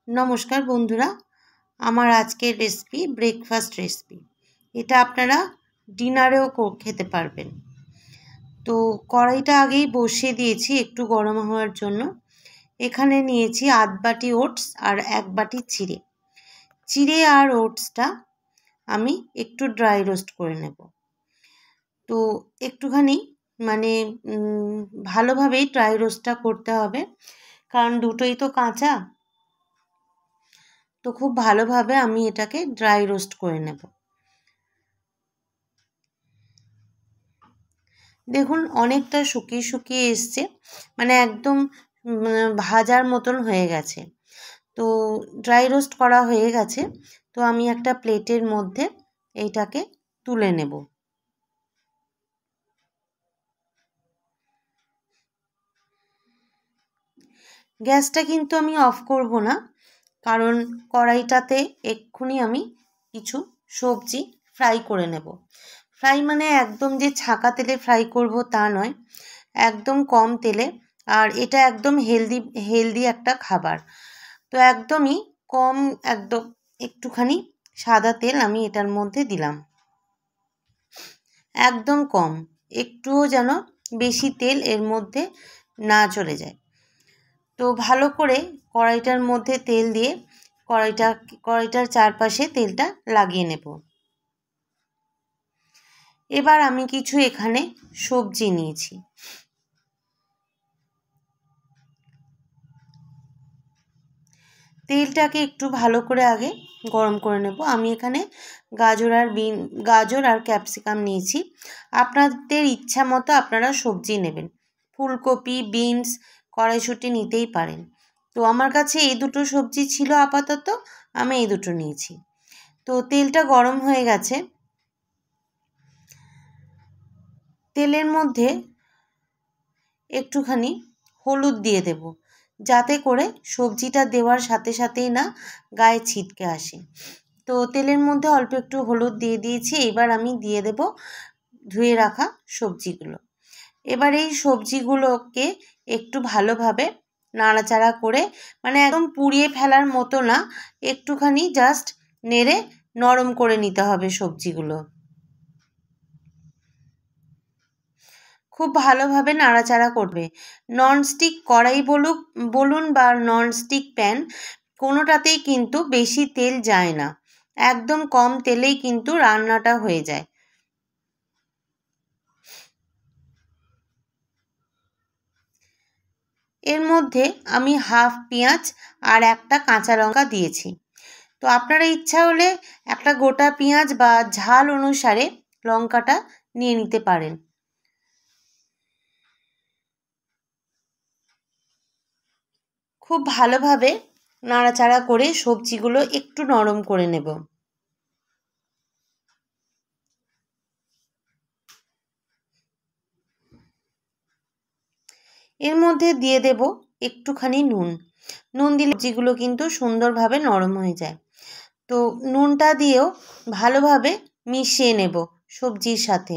নমস্কার বন্ধুরা, আমার আজকের রেসিপি ব্রেকফাস্ট রেসিপি। এটা আপনারা ডিনারেও খেতে পারবেন। তো কড়াইটা আগেই বসিয়ে দিয়েছি একটু গরম হওয়ার জন্য। এখানে নিয়েছি আধ বাটি ওটস আর 1 বাটি চিড়ে। চিড়ে আর ওটসটা আমি একটু ড্রাই রোস্ট করে নেব। তো একটুখানি মানে ভালোভাবেই ড্রাই রোস্টটা করতে হবে, কারণ দুটোই তো কাঁচা। তো খুব ভালোভাবে আমি এটাকে ড্রাই রোস্ট করে নেব। দেখুন অনেকটা শুকিয়ে শুকিয়ে এসছে, মানে একদম ভাজার মতন হয়ে গেছে। তো ড্রাই রোস্ট করা হয়ে গেছে। তো আমি একটা প্লেটের মধ্যে এইটাকে তুলে নেব। গ্যাসটা কিন্তু আমি অফ করব না, কারণ কড়াইটাতে এক্ষুনি আমি কিছু সবজি ফ্রাই করে নেব। ফ্রাই মানে একদম যে ছাঁকা তেলে ফ্রাই করব তা নয়, একদম কম তেলে। আর এটা একদম হেলদি একটা খাবার। তো একদমই কম, একদম একটুখানি সাদা তেল আমি এটার মধ্যে দিলাম, একদম কম, একটুও যেন বেশি তেল এর মধ্যে না চলে যায়। তো ভালো করে কড়াইটার মধ্যে তেল দিয়ে কড়াইটার চারপাশে তেলটা লাগিয়ে নেব। এবার আমি কিছু এখানে সবজি নিয়েছি। তেলটাকে একটু ভালো করে আগে গরম করে নেব। আমি এখানে গাজর আর ক্যাপসিকাম নিয়েছি। আপনাদের ইচ্ছা মতো আপনারা সবজি নেবেন। ফুলকপি, বিনস, কড়াইশুঁটি নিতেই পারেন। তো আমার কাছে এই দুটো সবজি ছিল আপাতত, আমি এই দুটো নিয়েছি। তো তেলটা গরম হয়ে গেছে। তেলের মধ্যে একটুখানি হলুদ দিয়ে দেব, যাতে করে সবজিটা দেওয়ার সাথে সাথেই না গায়ে ছিটকে আসে। তো তেলের মধ্যে অল্প একটু হলুদ দিয়ে দিয়েছি। এবার আমি দিয়ে দেব ধুয়ে রাখা সবজিগুলো। এবার এই সবজিগুলোকে একটু ভালোভাবে নাড়াচাড়া করে, মানে একদম পুড়িয়ে ফেলার মতো না, একটুখানি জাস্ট নেড়ে নরম করে নিতে হবে সবজিগুলো। খুব ভালোভাবে নাড়াচাড়া করবে। ননস্টিক কড়াই বলুন বা ননস্টিক প্যান, কোনোটাতেই কিন্তু বেশি তেল যায় না। একদম কম তেলেই কিন্তু রান্নাটা হয়ে যায়। এর মধ্যে আমি হাফ পেঁয়াজ আর একটা কাঁচা লঙ্কা দিয়েছি। তো আপনারা ইচ্ছা হলে একটা গোটা পেঁয়াজ বা ঝাল অনুসারে লঙ্কাটা নিয়ে নিতে পারেন। খুব ভালোভাবে নাড়াচাড়া করে সবজিগুলো একটু নরম করে নেব। এর মধ্যে দিয়ে দেব একটুখানি নুন দিলে সবজিগুলো কিন্তু সুন্দরভাবে নরম হয়ে যায়। তো নুনটা দিয়েও ভালোভাবে মিশিয়ে নেব সবজির সাথে।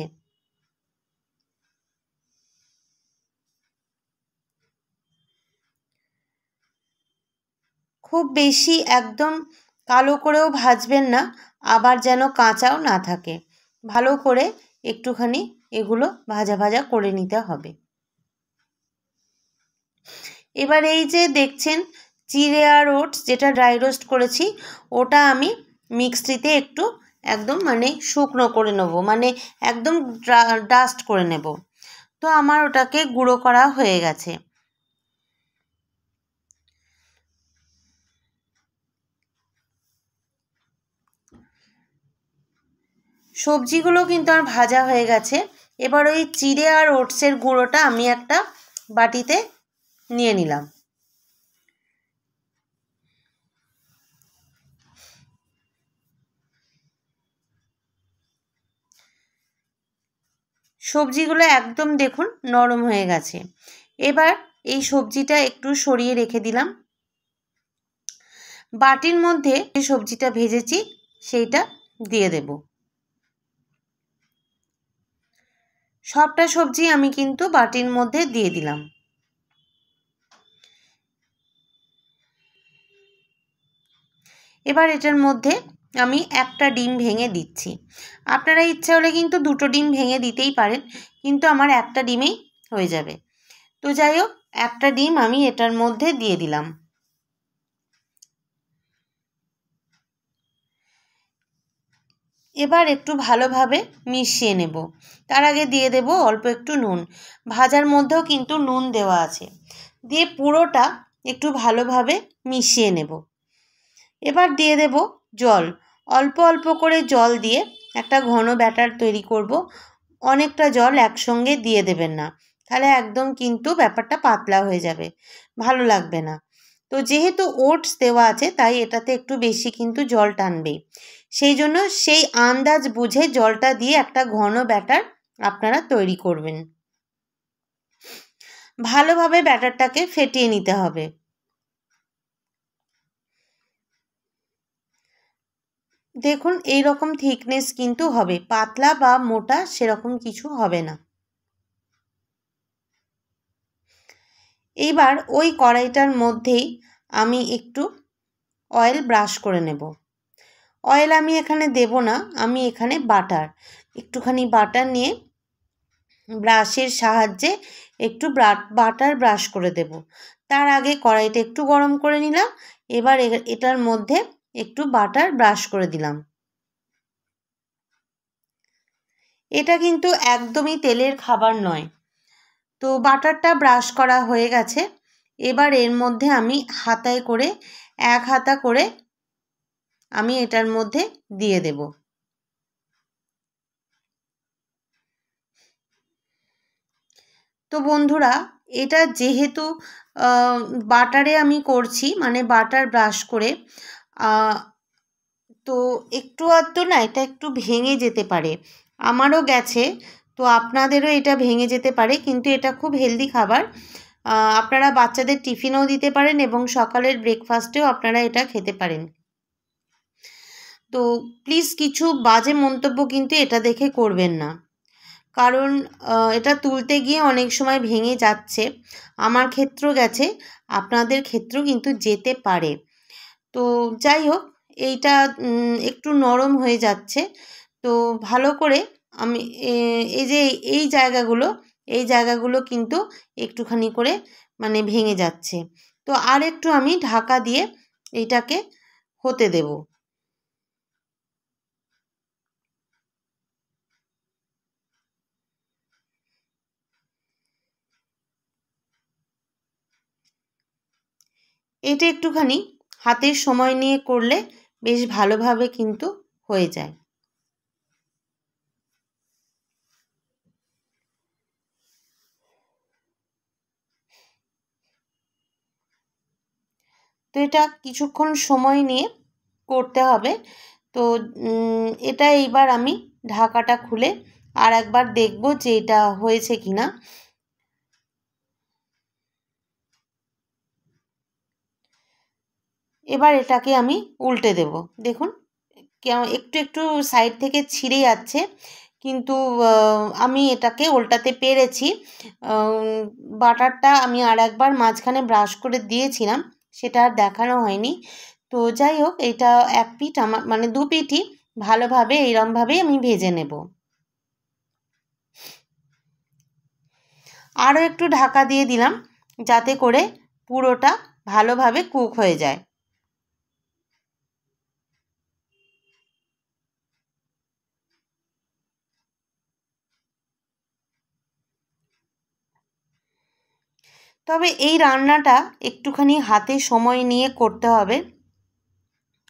খুব বেশি একদম কালো করেও ভাজবেন না, আবার যেন কাঁচাও না থাকে। ভালো করে একটুখানি এগুলো ভাজা ভাজা করে নিতে হবে। এবার এই যে দেখছেন চিড়ে আর ওটস যেটা ড্রাই রোস্ট করেছি, ওটা আমি মিক্সিতে একটু একদম মানে শুকনো করে নেব, মানে একদম ডাস্ট করে নেব। তো আমার ওটাকে গুঁড়ো করা হয়ে গেছে। সবজিগুলো কিন্তু আমার ভাজা হয়ে গেছে। এবার ওই চিড়ে আর ওটসের গুঁড়োটা আমি একটা বাটিতে নিয়ে নিলাম। সবজিগুলো একদম দেখুন নরম হয়ে গেছে। এবার এই সবজিটা একটু সরিয়ে রেখে দিলাম। বাটির মধ্যে যে সবজিটা ভেজেছি সেইটা দিয়ে দেব। সবটা সবজি আমি কিন্তু বাটির মধ্যে দিয়ে দিলাম। এবার এটার মধ্যে আমি একটা ডিম ভেঙে দিচ্ছি। আপনারা ইচ্ছা হলে কিন্তু দুটো ডিম ভেঙে দিতেই পারেন, কিন্তু আমার একটা ডিমেই হয়ে যাবে। তো যাই হোক, একটা ডিম আমি এটার মধ্যে দিয়ে দিলাম। এবার একটু ভালোভাবে মিশিয়ে নেব। তার আগে দিয়ে দেব অল্প একটু নুন। ভাজার মধ্যেও কিন্তু নুন দেওয়া আছে। দিয়ে পুরোটা একটু ভালোভাবে মিশিয়ে নেব। এবার দিয়ে দেব জল। অল্প অল্প করে জল দিয়ে একটা ঘন ব্যাটার তৈরি করব। অনেকটা জল একসঙ্গে দিয়ে দেবেন না, তাহলে একদম কিন্তু ব্যাপারটা পাতলা হয়ে যাবে, ভালো লাগবে না। তো যেহেতু ওটস দেওয়া আছে তাই এটাতে একটু বেশি কিন্তু জল টানবে, সেই জন্য সেই আন্দাজ বুঝে জলটা দিয়ে একটা ঘন ব্যাটার আপনারা তৈরি করবেন। ভালোভাবে ব্যাটারটাকে ফেটিয়ে নিতে হবে। দেখুন এই রকম থিকনেস কিন্তু হবে, পাতলা বা মোটা সেরকম কিছু হবে না। এইবার ওই কড়াইটার মধ্যেই আমি একটু অয়েল ব্রাশ করে নেব। অয়েল আমি এখানে দেব না, আমি এখানে একটুখানি বাটার নিয়ে ব্রাশের সাহায্যে একটু বাটার ব্রাশ করে দেব। তার আগে কড়াইটা একটু গরম করে নিলাম। এবার এটার মধ্যে একটু বাটার ব্রাশ করে দিলাম। এটা কিন্তু একদমই তেলের খাবার নয়। তো বাটারটা ব্রাশ করা হয়ে গেছে। এবার এর মধ্যে আমি হাতায় করে এক হাতা করে আমি এটার মধ্যে দিয়ে দেব। তো বন্ধুরা, এটা যেহেতু বাটারে আমি করছি, মানে বাটার ব্রাশ করে, তো একটু আধটু না এটা একটু ভেঙে যেতে পারে। আমারও গেছে, তো আপনাদেরও এটা ভেঙে যেতে পারে, কিন্তু এটা খুব হেলদি খাবার। আপনারা বাচ্চাদের টিফিনেও দিতে পারেন এবং সকালের ব্রেকফাস্টেও আপনারা এটা খেতে পারেন। তো প্লিজ কিছু বাজে মন্তব্য কিন্তু এটা দেখে করবেন না, কারণ এটা তুলতে গিয়ে অনেক সময় ভেঙে যাচ্ছে। আমার ক্ষেত্রেও গেছে, আপনাদের ক্ষেত্রেও কিন্তু যেতে পারে। তো যাই হোক, এইটা একটু নরম হয়ে যাচ্ছে। তো ভালো করে আমি এই যে এই জায়গাগুলো কিন্তু একটুখানি করে মানে ভেঙে যাচ্ছে। তো আর একটু আমি ঢাকা দিয়ে এইটাকে হতে দেব। এটা একটুখানি হাতের সময় নিয়ে করলে বেশ ভালোভাবে কিন্তু হয়ে যায়। তো এটা কিছুক্ষণ সময় নিয়ে করতে হবে। তো এটা এইবার আমি ঢাকাটা খুলে আর একবার দেখব যে এটা হয়েছে কিনা। এবার এটাকে আমি উল্টে দেব। দেখুন একটু একটু সাইড থেকে ছিঁড়ে যাচ্ছে, কিন্তু আমি এটাকে উল্টাতে পেরেছি। বাটারটা আমি আর একবার মাঝখানে ব্রাশ করে দিয়েছিলাম, সেটা আর দেখানো হয়নি। তো যাই হোক, এটা এক পিঠ আমার মানে দু পিঠই ভালোভাবে এইরমভাবেই আমি ভেজে নেব। আরও একটু ঢাকা দিয়ে দিলাম যাতে করে পুরোটা ভালোভাবে কুক হয়ে যায়। তবে এই রান্নাটা একটুখানি হাতে সময় নিয়ে করতে হবে,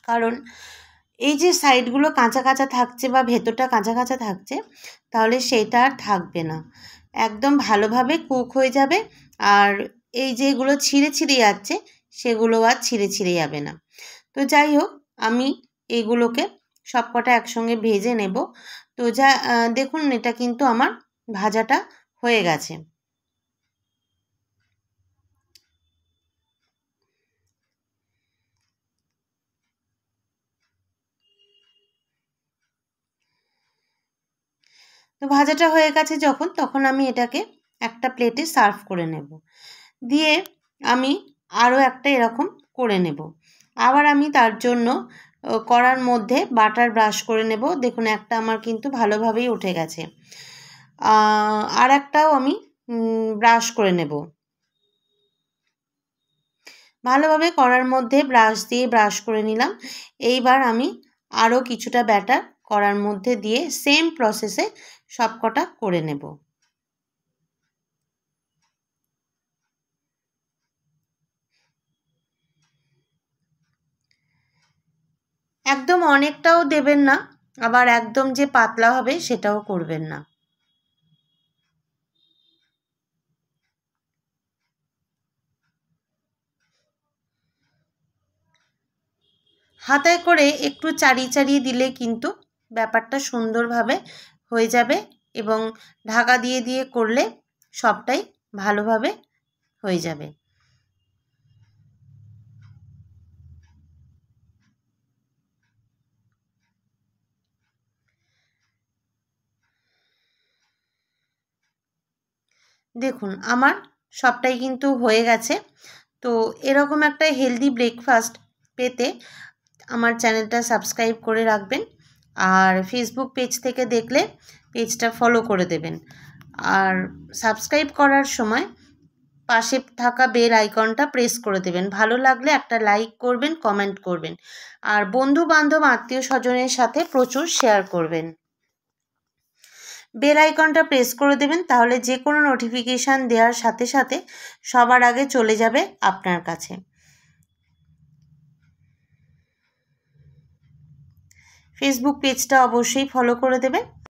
কারণ এই যে সাইডগুলো কাঁচা কাঁচা থাকছে বা ভেতরটা কাঁচা কাঁচা থাকছে, তাহলে সেটা আর থাকবে না, একদম ভালোভাবে কুক হয়ে যাবে। আর এই যেগুলো ছিঁড়ে ছিঁড়ে যাচ্ছে সেগুলো আর ছিঁড়ে ছিঁড়ে যাবে না। তো যাই হোক, আমি এইগুলোকে সবকটা একসঙ্গে ভেজে নেব। তো দেখুন এটা কিন্তু আমার ভাজাটা হয়ে গেছে। তো ভাজাটা হয়ে গেছে যখন, তখন আমি এটাকে একটা প্লেটে সার্ভ করে নেব। দিয়ে আমি আরও একটা এরকম করে নেব। আবার আমি তার জন্য কড়ার মধ্যে বাটার ব্রাশ করে নেব। দেখুন একটা আমার কিন্তু ভালোভাবেই উঠে গেছে। আর একটাও আমি ব্রাশ করে নেব। ভালোভাবে কড়ার মধ্যে ব্রাশ দিয়ে ব্রাশ করে নিলাম। এইবার আমি আরও কিছুটা ব্যাটার কড়ার মধ্যে দিয়ে সেম প্রসেসে সবকটা করে নেব। একদম অনেকটাও দেবেন না, আবার একদম যে পাতলা হবে সেটাও করবেন না। হাতায় করে একটু চাড়িয়ে চাড়িয়ে দিলে কিন্তু ব্যাপারটা সুন্দরভাবে হয়ে যাবে, এবং ঢাকা দিয়ে দিয়ে করলে সবটাই ভালোভাবে হয়ে যাবে। দেখুন আমার সবটাই কিন্তু হয়ে গেছে। তো এরকম একটা হেলদি ব্রেকফাস্ট পেতে আমার চ্যানেলটা সাবস্ক্রাইব করে রাখবেন, আর ফেসবুক পেজ থেকে দেখলে পেজটা ফলো করে দেবেন। আর সাবস্ক্রাইব করার সময় পাশে থাকা বেল আইকনটা প্রেস করে দেবেন। ভালো লাগলে একটা লাইক করবেন, কমেন্ট করবেন, আর বন্ধু বান্ধব আত্মীয় স্বজনের সাথে প্রচুর শেয়ার করবেন। বেল আইকনটা প্রেস করে দেবেন, তাহলে যে কোনো নোটিফিকেশান দেওয়ার সাথে সাথে সবার আগে চলে যাবে আপনার কাছে। ফেসবুক পেজটা অবশ্যই ফলো করে দেবেন।